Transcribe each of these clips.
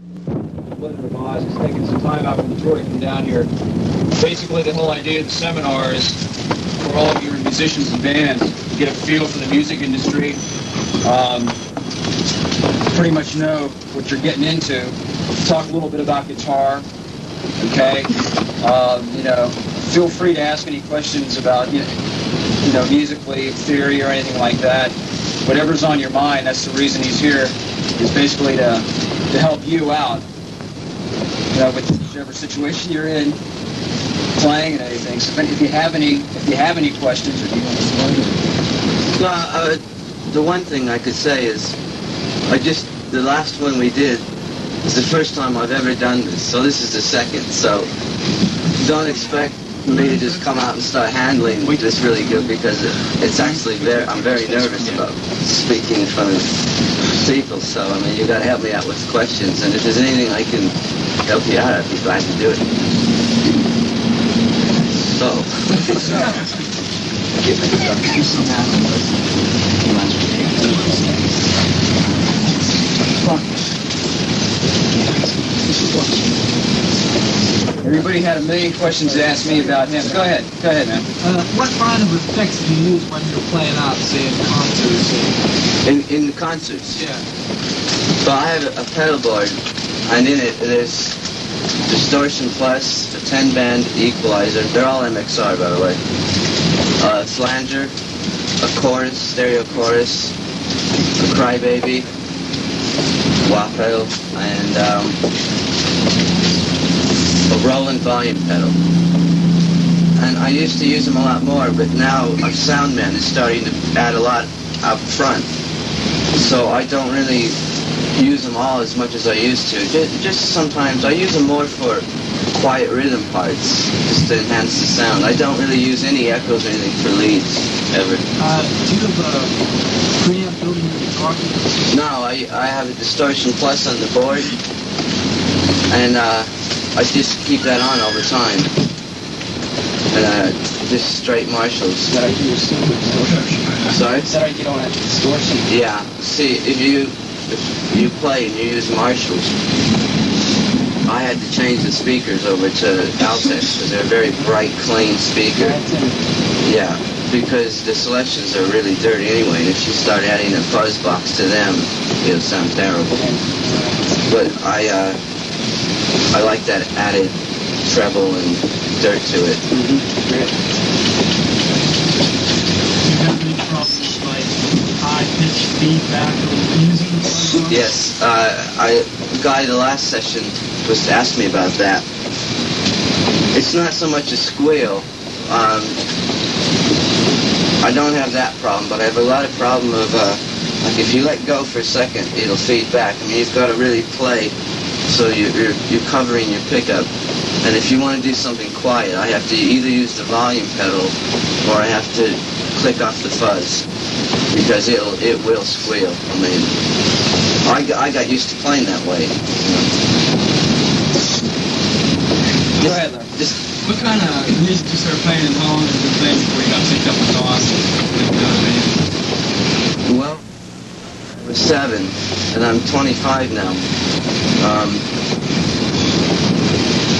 Rhoads is taking some time out from the tour to come down here. Basically, the whole idea of the seminar is for all of your musicians and bands to get a feel for the music industry, pretty much know what you're getting into. Talk a little bit about guitar, okay? Feel free to ask any questions about, musically, theory, or anything like that. Whatever's on your mind, that's the reason he's here, is basically to help you out, with whichever situation you're in, playing and anything. So if you have any questions, or do you want to start? Well, the one thing I could say is, the last one we did is the first time I've ever done this, so this is the second, so don't expect me to just come out and start handling this really good, because it's actually I'm very nervous about speaking in front of people, so you got to help me out with questions, and if there's anything I can help you out, I'd be glad to do it. So, everybody had a million questions to ask me about him. Go ahead, man. What kind of effects do you use when you're playing out, say, in concerts? In the concerts? Yeah. So I have a pedalboard, and in it there's Distortion Plus, a 10-band equalizer. They're all MXR, by the way. A flanger, a chorus, stereo chorus, a crybaby, wah pedal, and a Roland volume pedal. And I used to use them a lot more, but now our sound man is starting to add a lot up front. So I don't really use them all as much as I used to. Just sometimes I use them more for quiet rhythm parts, just to enhance the sound. I don't really use any echoes or anything for leads, ever. Do you have a preamp built in your guitar? No, I have a Distortion Plus on the board, and I just keep that on all the time. And just straight Marshalls. Is that how you do your distortion? Sorry? Is that how you get on that distortion? Yeah. See, if you play and you use Marshalls, I had to change the speakers over to Altex because they're very bright, clean speaker. Yeah, because the selections are really dirty anyway, and if you start adding a fuzz box to them, it'll sound terrible. But I like that added treble and dirt to it. Great. High-pitched feedback using the Yes, the guy the last session was to ask me about that. It's not so much a squeal. I don't have that problem, but I have a lot of problem of, like if you let go for a second, it'll feed back. You've got to really play so you're covering your pickup. And if you want to do something quiet, I have to either use the volume pedal or I have to click off the fuzz, because it will squeal. I got used to playing that way. Go ahead, Larry. What kind of music you started playing in Holland and been playing before you got picked up with Austin? Well, I was 7, and I'm 25 now.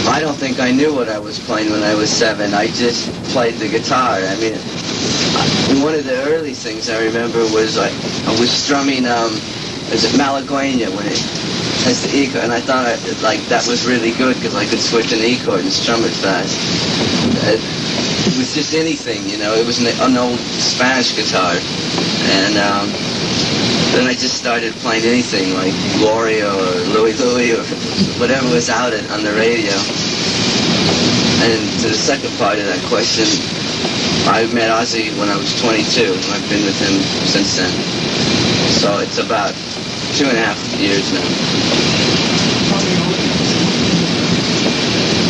I don't think I knew what I was playing when I was 7. I just played the guitar. One of the early things I remember was I was strumming, is it Malagueña when it has the E chord, and I thought that was really good because I could switch an E chord and strum it fast. It was just anything, it was an old Spanish guitar, and then I just started playing anything like Gloria or Louie Louie or whatever was out on the radio. And to the second part of that question, I met Ozzy when I was 22, and I've been with him since then. So it's about 2.5 years now.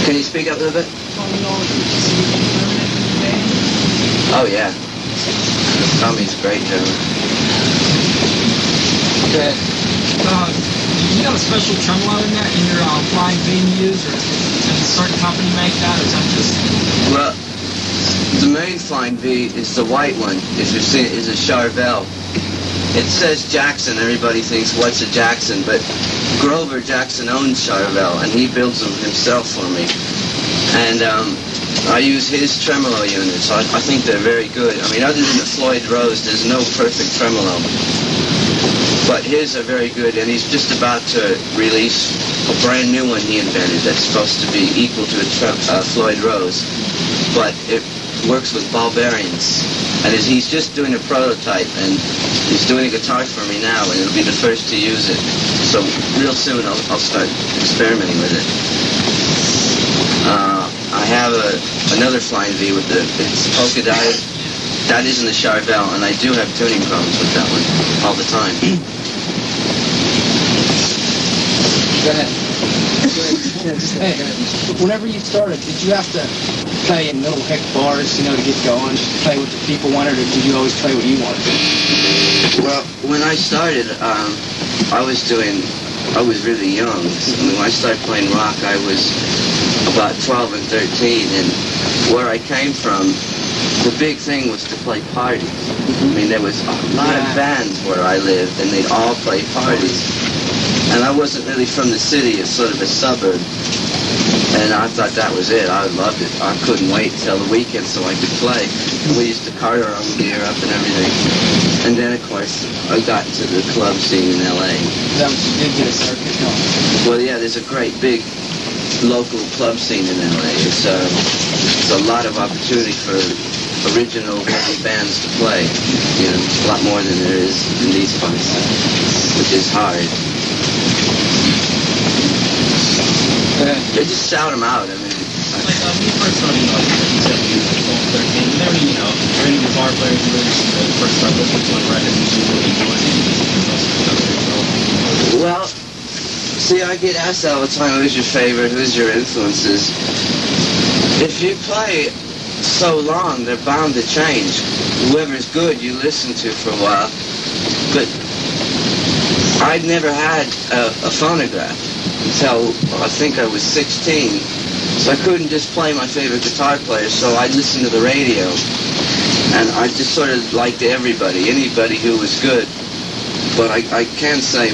Can you speak up a little bit? Oh yeah. Tommy's a great drummer. Okay. You got a special tremolo in there in your flying V you use, or does a certain company make that, or is that just... Well, the main Flying V is the white one, if you've seen it, is a Charvel. It says Jackson, everybody thinks, what's a Jackson? But Grover Jackson owns Charvel, and he builds them himself for me. And I use his tremolo units. I think they're very good. I mean, other than the Floyd Rose, there's no perfect tremolo. But his are very good, and he's just about to release a brand new one he invented that's supposed to be equal to a Floyd Rose. But it works with ball bearings. And he's just doing a prototype, and he's doing a guitar for me now, and it'll be the first to use it. So real soon I'll start experimenting with it. I have another Flying V with it's polka dotted. That isn't a Charvel, and I do have tuning problems with that one all the time. Go ahead. Yeah, just, hey, whenever you started, did you have to play in little hick bars, to get going, play what the people wanted, or did you always play what you wanted? Well, when I started, I was really young. So when I started playing rock, I was about 12 and 13, and where I came from, the big thing was to play parties. I mean, there was a lot of bands where I lived, and they'd all play parties. And I wasn't really from the city, it's sort of a suburb. And I thought that was it. I loved it. I couldn't wait till the weekend so I could play. And we used to cart our own gear up and everything. And then, of course, I got to the club scene in L.A. That was, you did get a circuit going. Well, yeah, there's a great big local club scene in L.A. It's a lot of opportunity for original heavy bands to play. It's a lot more than there is in these parts, which is hard. They just shout them out. I mean, Like, when you first started, you said you were 13. Were there any guitar players you really first started listening to on record and you really enjoyed? well, see, I get asked all the time, who's your favorite, who's your influences? If you play so long, they're bound to change. Whoever's good, you listen to for a while. But I'd never had a phonograph until I think I was 16. So I couldn't just play my favorite guitar player, so I'd listen to the radio. And I just sort of liked anybody who was good. But I can say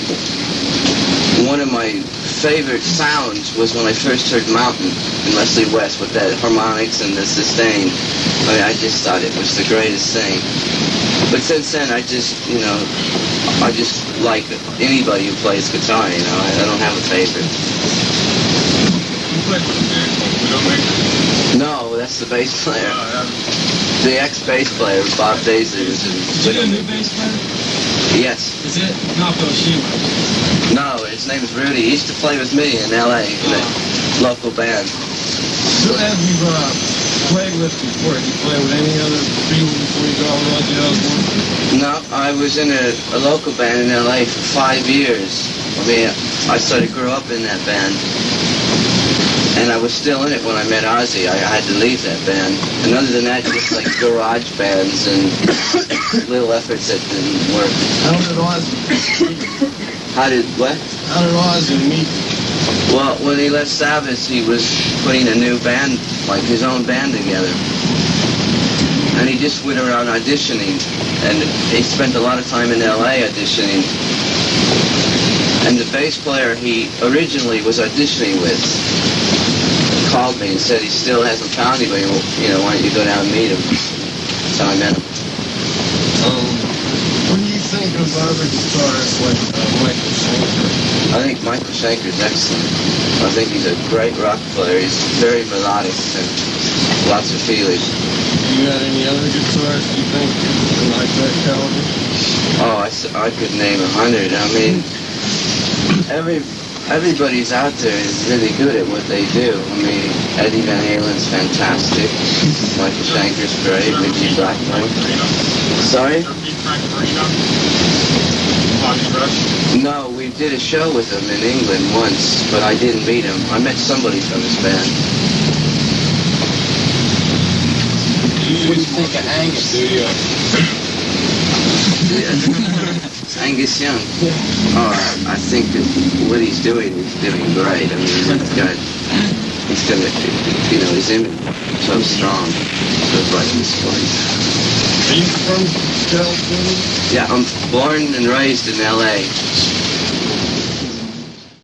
one of my favorite sounds was when I first heard Mountain and Leslie West with that harmonics and the sustain. I mean, I just thought it was the greatest thing. But since then, I just like anybody who plays guitar, I don't have a favorite. You played with a band called Widowmaker? No, that's the bass player. The ex-bass player, Bob Daisy. Did you get a new bass player? Yes. Is it Napo Shima? No, his name's Rudy. He used to play with me in L.A. in a local band. Who have you played with before? Did you play with any other people before you got with Ozzy Osbourne? No, I was in a local band in L.A. for 5 years. I mean, I sort of grew up in that band. And I was still in it when I met Ozzy. I had to leave that band. And other than that, just like garage bands and little efforts that didn't work. How did Ozzy? How did what? How did Ozzy meet? Well, when he left Sabbath, he was putting a new band, like his own band together. And he just went around auditioning. And he spent a lot of time in L.A. auditioning. And the bass player he originally was auditioning with called me and said he still hasn't found anybody. Why don't you go down and meet him? So I met him. What do you think of other guitarists like Michael Schenker? I think Michael Schenker's excellent. I think he's a great rock player. He's very melodic and lots of feeling. You got any other guitarists you think like that caliber? Oh, I could name 100. I mean, everybody's out there is really good at what they do. I mean, Eddie Van Halen's fantastic. Michael Schenker's great. Richie Blackmore. Sorry? No, we did a show with him in England once, but I didn't meet him. I met somebody from his band. What do you think of Angus? Angus Young. Oh, I think that what he's doing great. I mean, he's got his image so strong, so bright and display. Are you from California? Yeah, I'm born and raised in L.A.